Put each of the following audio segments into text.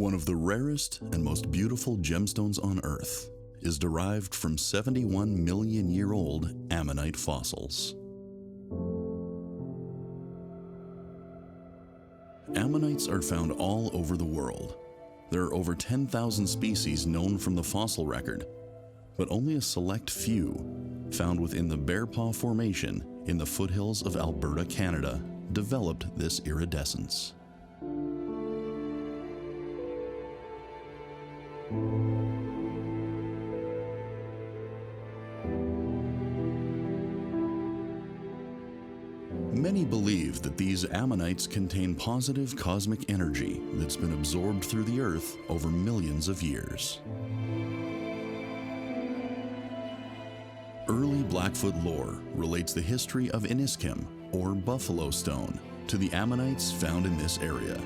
One of the rarest and most beautiful gemstones on Earth is derived from 71 million year old Ammonite fossils. Ammonites are found all over the world. There are over 10,000 species known from the fossil record, but only a select few, found within the Bear Paw Formation in the foothills of Alberta, Canada, developed this iridescence. Many believe that these ammonites contain positive cosmic energy that's been absorbed through the earth over millions of years. Early Blackfoot lore relates the history of Iniskim, or buffalo stone, to the ammonites found in this area.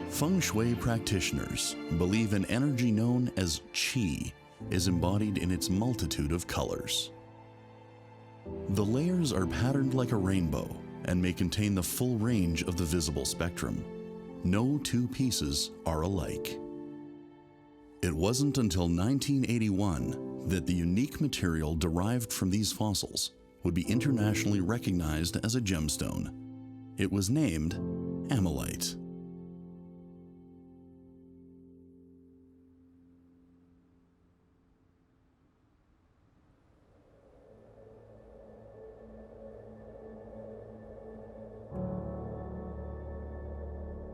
Feng Shui practitioners believe an energy known as qi is embodied in its multitude of colors. The layers are patterned like a rainbow and may contain the full range of the visible spectrum. No two pieces are alike. It wasn't until 1981 that the unique material derived from these fossils would be internationally recognized as a gemstone. It was named Ammolite.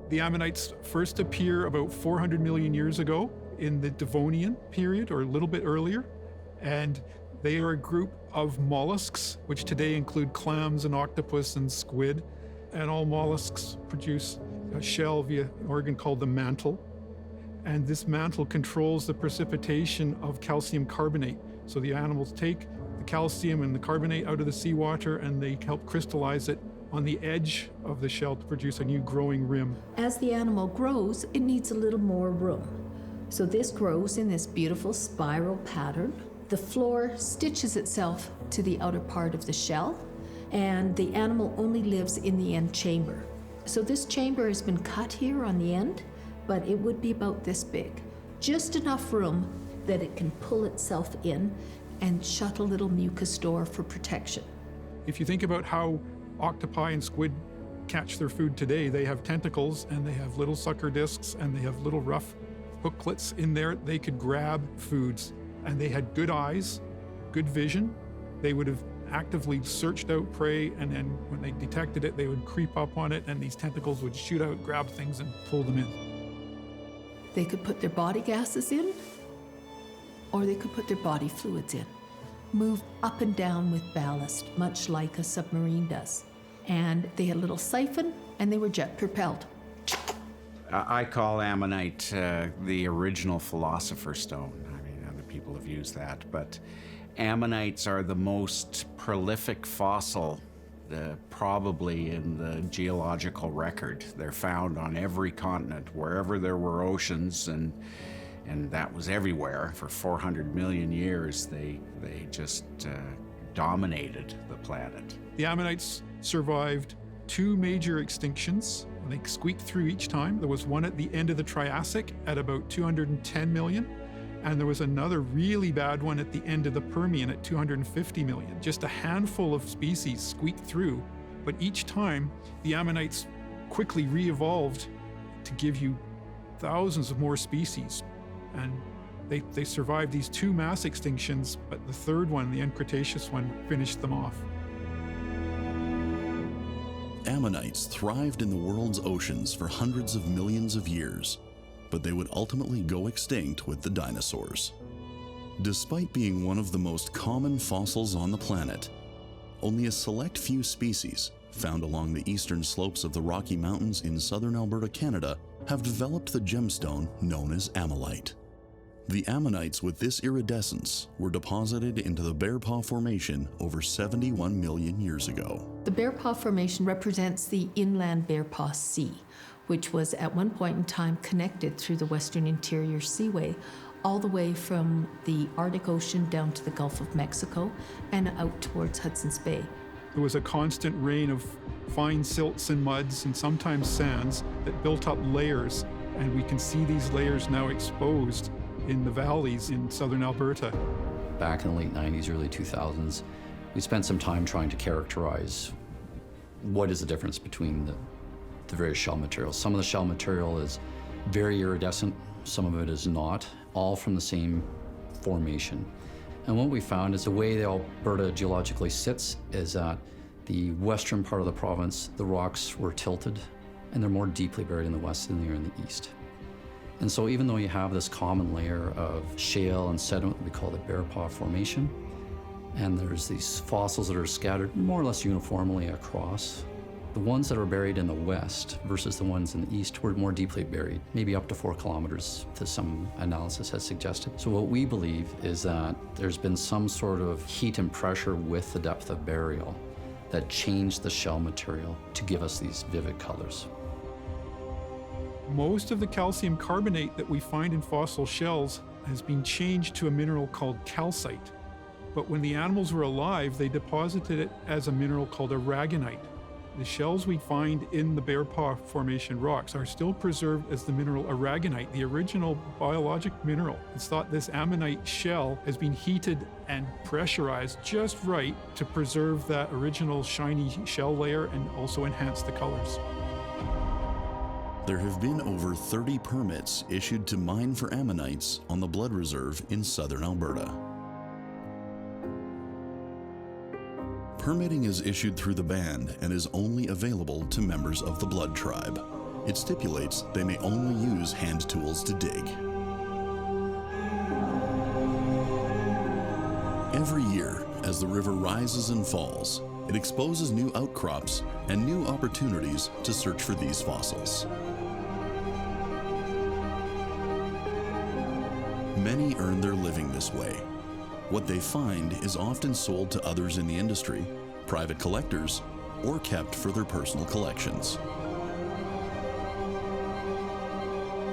The Ammonites first appear about 400 million years ago in the Devonian period, or a little bit earlier. And they are a group of mollusks, which today include clams and octopus and squid. And all mollusks produce a shell via an organ called the mantle. And this mantle controls the precipitation of calcium carbonate. So the animals take the calcium and the carbonate out of the seawater and they help crystallize it on the edge of the shell to produce a new growing rim. As the animal grows, it needs a little more room. So this grows in this beautiful spiral pattern. The floor stitches itself to the outer part of the shell, and the animal only lives in the end chamber. So this chamber has been cut here on the end, but it would be about this big. Just enough room that it can pull itself in and shut a little mucus door for protection. If you think about how octopi and squid catch their food today, they have tentacles and they have little sucker discs and they have little rough hooklets in there. They could grab foods, and they had good eyes, good vision. They would have actively searched out prey, and then when they detected it, they would creep up on it and these tentacles would shoot out, grab things and pull them in. They could put their body gases in, or they could put their body fluids in. Move up and down with ballast, much like a submarine does. And they had a little siphon, and they were jet propelled. I call Ammonite the original philosopher's stone. I mean, other people have used that, but Ammonites are the most prolific fossil probably in the geological record. They're found on every continent, wherever there were oceans, and that was everywhere. For 400 million years, they just dominated the planet. The Ammonites survived 2 major extinctions. They squeaked through each time. There was one at the end of the Triassic at about 210 million, and there was another really bad one at the end of the Permian at 250 million. Just a handful of species squeaked through, but each time the Ammonites quickly re-evolved to give you thousands of more species. And they survived these 2 mass extinctions, but the third one, the end Cretaceous one, finished them off. Ammonites thrived in the world's oceans for hundreds of millions of years, but they would ultimately go extinct with the dinosaurs. Despite being one of the most common fossils on the planet, only a select few species found along the eastern slopes of the Rocky Mountains in southern Alberta, Canada, have developed the gemstone known as Ammolite. The ammonites with this iridescence were deposited into the Bear Paw Formation over 71 million years ago. The Bear Paw Formation represents the inland Bear Paw Sea, which was at one point in time connected through the Western Interior Seaway, all the way from the Arctic Ocean down to the Gulf of Mexico and out towards Hudson's Bay. There was a constant rain of fine silts and muds and sometimes sands that built up layers, and we can see these layers now exposed in the valleys in southern Alberta. Back in the late 90s, early 2000s, we spent some time trying to characterize what is the difference between the various shell materials. Some of the shell material is very iridescent, some of it is not, all from the same formation. And what we found is the way the Alberta geologically sits is that the western part of the province, the rocks were tilted, and they're more deeply buried in the west than they are in the east. And so even though you have this common layer of shale and sediment we call the Bearpaw Formation, and there's these fossils that are scattered more or less uniformly across, the ones that are buried in the west versus the ones in the east were more deeply buried, maybe up to 4 kilometers, as some analysis has suggested. So what we believe is that there's been some sort of heat and pressure with the depth of burial that changed the shell material to give us these vivid colors. Most of the calcium carbonate that we find in fossil shells has been changed to a mineral called calcite. But when the animals were alive, they deposited it as a mineral called aragonite. The shells we find in the Bearpaw Formation rocks are still preserved as the mineral aragonite, the original biologic mineral. It's thought this ammonite shell has been heated and pressurized just right to preserve that original shiny shell layer and also enhance the colors. There have been over 30 permits issued to mine for ammonites on the Blood Reserve in southern Alberta. Permitting is issued through the band and is only available to members of the Blood Tribe. It stipulates they may only use hand tools to dig. Every year, as the river rises and falls, it exposes new outcrops and new opportunities to search for these fossils. Many earn their living this way. What they find is often sold to others in the industry, private collectors, or kept for their personal collections.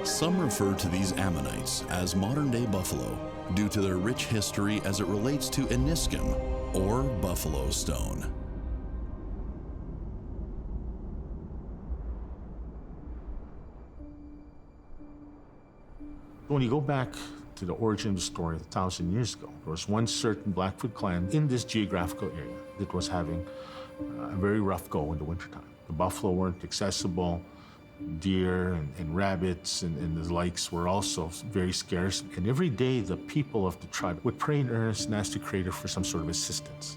Some refer to these ammonites as modern-day buffalo due to their rich history as it relates to Iniskim, or buffalo stone. When you go back to the origin of the story 1,000 years ago, there was one certain Blackfoot clan in this geographical area that was having a very rough go in the wintertime. The buffalo weren't accessible, deer and rabbits and the likes were also very scarce. And every day the people of the tribe would pray in earnest and ask the Creator for some sort of assistance.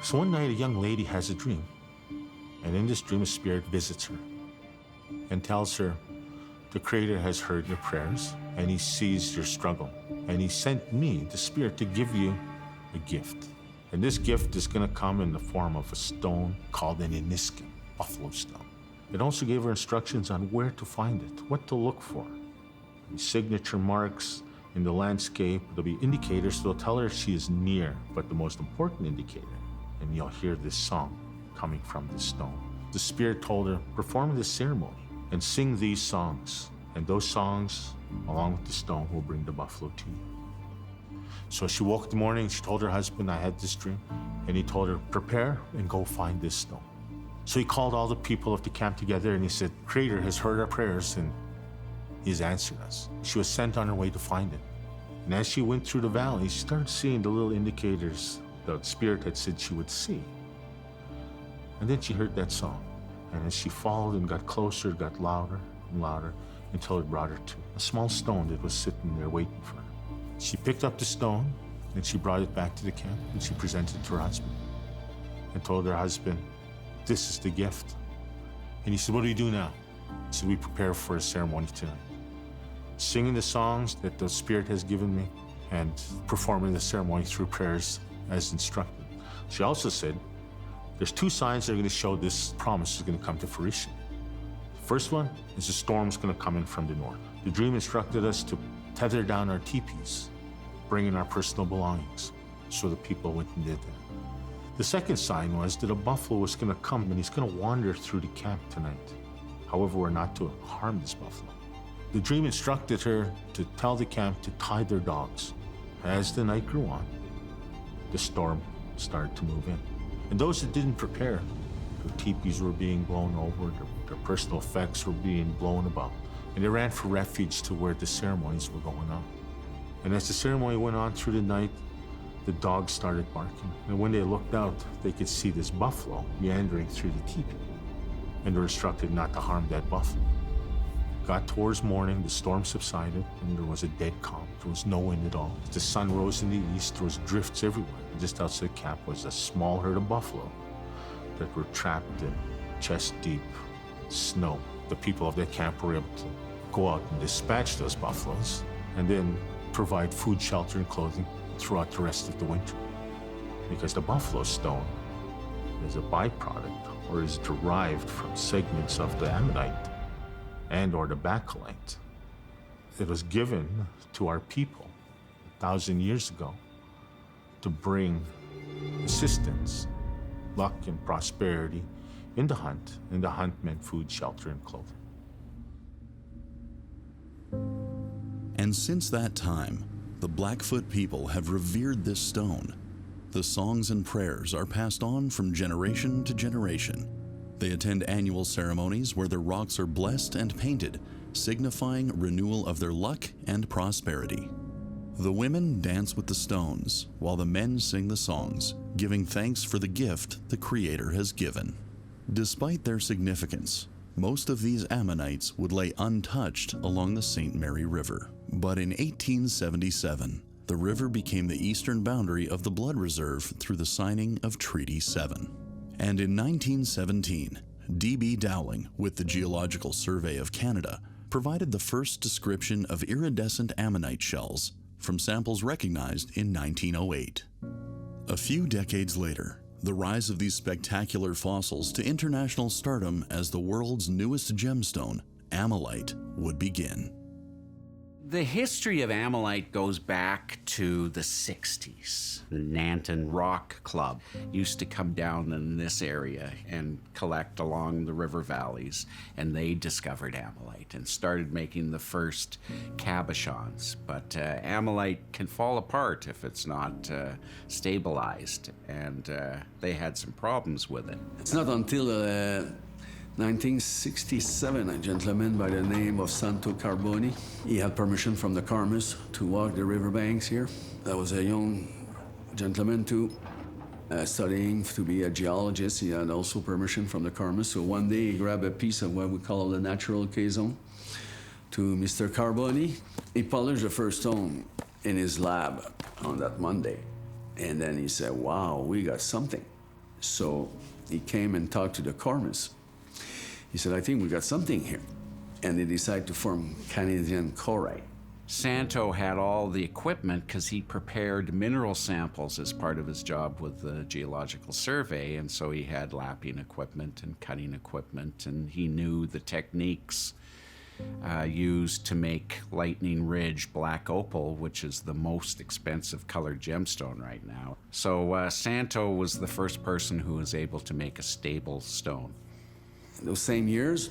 So one night a young lady has a dream, and in this dream a spirit visits her and tells her, the Creator has heard your prayers, and He sees your struggle. And He sent me, the Spirit, to give you a gift. And this gift is going to come in the form of a stone called an Iniskim, buffalo stone. It also gave her instructions on where to find it, what to look for. Signature marks in the landscape, there'll be indicators that'll tell her she is near, but the most important indicator, and you'll hear this song coming from this stone. The Spirit told her, perform this ceremony and sing these songs. And those songs, along with the stone, will bring the buffalo to you. So she woke in the morning, she told her husband, I had this dream. And he told her, prepare and go find this stone. So he called all the people of the camp together and he said, Creator has heard our prayers and He's answered us. She was sent on her way to find it. And as she went through the valley, she started seeing the little indicators the Spirit had said she would see. And then she heard that song. And as she followed and got closer, it got louder and louder until it brought her to a small stone that was sitting there waiting for her. She picked up the stone and she brought it back to the camp and she presented it to her husband and told her husband, this is the gift. And he said, what do we do now? He said, we prepare for a ceremony tonight. Singing the songs that the Spirit has given me and performing the ceremony through prayers as instructed. She also said, there's 2 signs that are going to show this promise is going to come to fruition. The first one is a storm's going to come in from the north. The dream instructed us to tether down our teepees, bring in our personal belongings. So the people went and did that. The second sign was that a buffalo was going to come and he's going to wander through the camp tonight. however, were not to harm this buffalo. The dream instructed her to tell the camp to tie their dogs. As the night grew on, the storm started to move in. And those that didn't prepare, their teepees were being blown over, their personal effects were being blown about, and they ran for refuge to where the ceremonies were going on. And as the ceremony went on through the night, the dogs started barking. And when they looked out, they could see this buffalo meandering through the teepee. And they were instructed not to harm that buffalo. Got towards morning, the storm subsided, and there was a dead calm. There was no wind at all. The sun rose in the east, there was drifts everywhere. Just outside camp was a small herd of buffalo that were trapped in chest-deep snow. The people of that camp were able to go out and dispatch those buffaloes and then provide food, shelter, and clothing throughout the rest of the winter. Because the buffalo stone is a byproduct or is derived from segments of the Ammonite and or the Bakelite. It was given to our people 1,000 years ago to bring assistance, luck, and prosperity in the hunt, and the hunt meant food, shelter, and clothing. And since that time, the Blackfoot people have revered this stone. The songs and prayers are passed on from generation to generation. They attend annual ceremonies where their rocks are blessed and painted, signifying renewal of their luck and prosperity. The women dance with the stones, while the men sing the songs, giving thanks for the gift the Creator has given. Despite their significance, most of these Ammonites would lay untouched along the St. Mary River. But in 1877, the river became the eastern boundary of the blood reserve through the signing of Treaty 7. And in 1917, D.B. Dowling, with the Geological Survey of Canada, provided the first description of iridescent ammonite shells from samples recognized in 1908. A few decades later, the rise of these spectacular fossils to international stardom as the world's newest gemstone, Ammolite, would begin. The history of Ammolite goes back to the 60s. The Nanton Rock Club used to come down in this area and collect along the river valleys, and they discovered Ammolite and started making the first cabochons. But Ammolite can fall apart if it's not stabilized, and they had some problems with it. It's not until 1967, a gentleman by the name of Santo Carboni. He had permission from the Carmes to walk the riverbanks here. That was a young gentleman too, studying to be a geologist. He had also permission from the Carmes. So one day he grabbed a piece of what we call the natural K-zone to Mr. Carboni. He polished the first stone in his lab on that Monday. And then he said, wow, we got something. So he came and talked to the Carmes. He said, I think we got something here. And they decided to form Canadian Corite. Santo had all the equipment because he prepared mineral samples as part of his job with the Geological Survey, and so he had lapping equipment and cutting equipment, and he knew the techniques used to make Lightning Ridge black opal, which is the most expensive colored gemstone right now. So Santo was the first person who was able to make a stable stone. Those same years,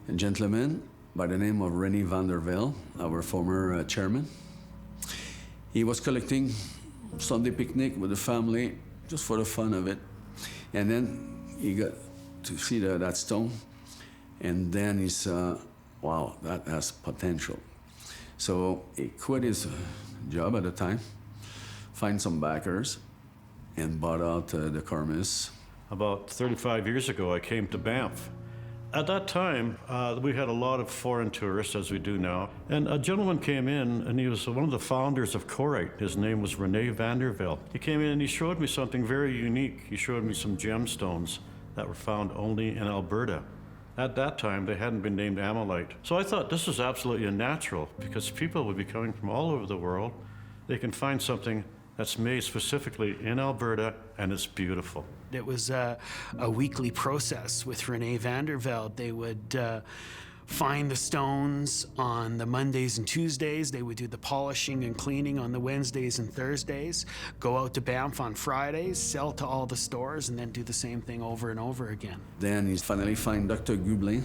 a gentleman by the name of René van der Velde, our former chairman, he was collecting Sunday picnic with the family just for the fun of it. And then he got to see that stone, and then he said, wow, that has potential. So he quit his job at the time, find some backers, and bought out the Carmes. About 35 years ago, I came to Banff. At that time, we had a lot of foreign tourists, as we do now. And a gentleman came in, and he was one of the founders of Corite. His name was René van der Velde. He came in and he showed me something very unique. He showed me some gemstones that were found only in Alberta. At that time, they hadn't been named Ammolite. So I thought this was absolutely unnatural, because people would be coming from all over the world. They can find something that's made specifically in Alberta, and it's beautiful. It was a weekly process with René van der Velde. They would find the stones on the Mondays and Tuesdays. They would do the polishing and cleaning on the Wednesdays and Thursdays, go out to Banff on Fridays, sell to all the stores, and then do the same thing over and over again. Then he finally find Dr. Gublin,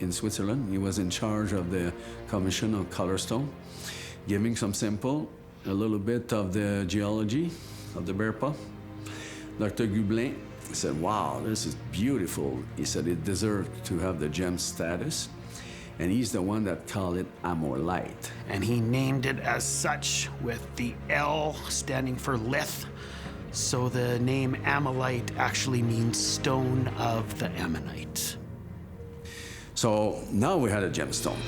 in Switzerland. He was in charge of the commission of color stone, giving some sample, a little bit of the geology of the bear paw. Dr. Gublin said, wow, this is beautiful. He said it deserved to have the gem status. And he's the one that called it Ammolite. And he named it as such with the L standing for lith. So the name Ammolite actually means stone of the Ammonite. So now we had a gemstone.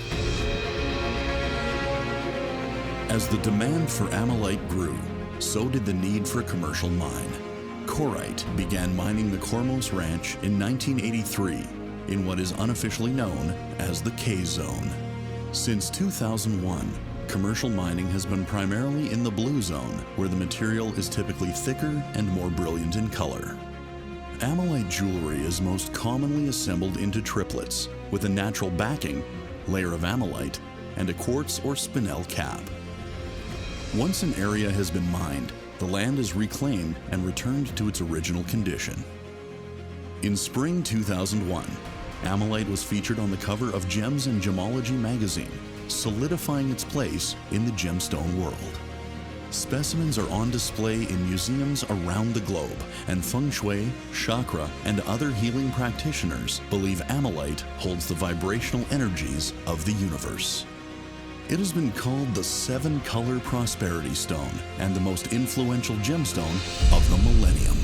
As the demand for Ammolite grew, so did the need for a commercial mine. Corite began mining the Cormos Ranch in 1983 in what is unofficially known as the K-Zone. Since 2001, commercial mining has been primarily in the blue zone, where the material is typically thicker and more brilliant in color. Ammolite jewelry is most commonly assembled into triplets, with a natural backing, layer of Ammolite, and a quartz or spinel cap. Once an area has been mined, the land is reclaimed and returned to its original condition. In spring 2001, Ammolite was featured on the cover of Gems and Gemology magazine, solidifying its place in the gemstone world. Specimens are on display in museums around the globe, and feng shui, chakra, and other healing practitioners believe Ammolite holds the vibrational energies of the universe. It has been called the 7-color prosperity stone and the most influential gemstone of the millennium.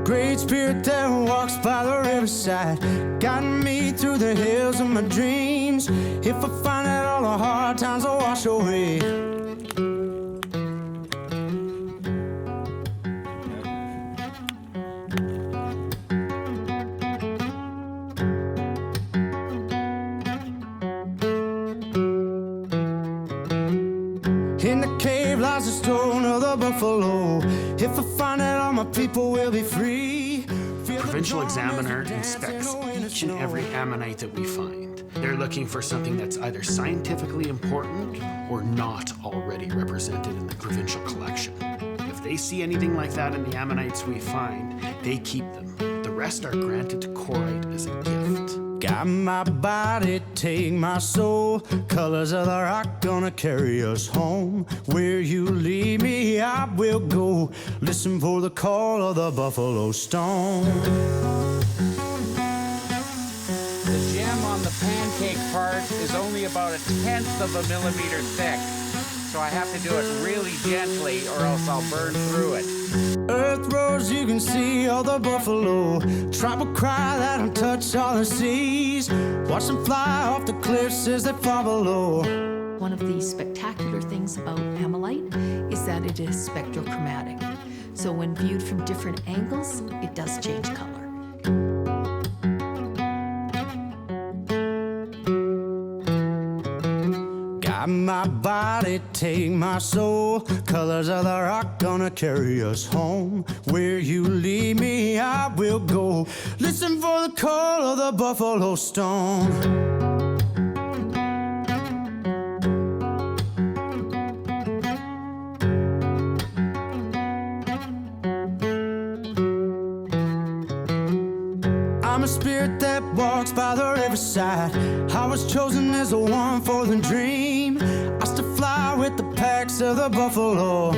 Great spirit that walks by the riverside, guiding me through the hills of my dreams. If I find that all the hard times will wash away, in the cave lies the stone of the buffalo. If I find that all my people will be free. Provincial examiner inspects each and every ammonite that we find. They're looking for something that's either scientifically important or not already represented in the provincial collection. If they see anything like that in the ammonites we find, they keep them. The rest are granted to Corite as a gift. Got my body, take my soul. Colors of the rock gonna carry us home. Where you lead me, I will go. Listen for the call of the buffalo stone. The gem on the pancake part is only about 1/10 of a millimeter thick, so I have to do it really gently or else I'll burn through it. Earth rose, you can see all the buffalo. Tribal cry that don't touch all the seas. Watch them fly off the cliffs as they fall below. One of the spectacular things about Ammolite is that it is spectrochromatic. So when viewed from different angles, it does change color. Got my body, take my soul. Colors of the rock gonna carry us home. Where you lead me, I will go. Listen for the call of the buffalo stone. I'm a spirit that walks by the riverside. I was chosen as the one for the dream. I still fly with the packs of the buffalo.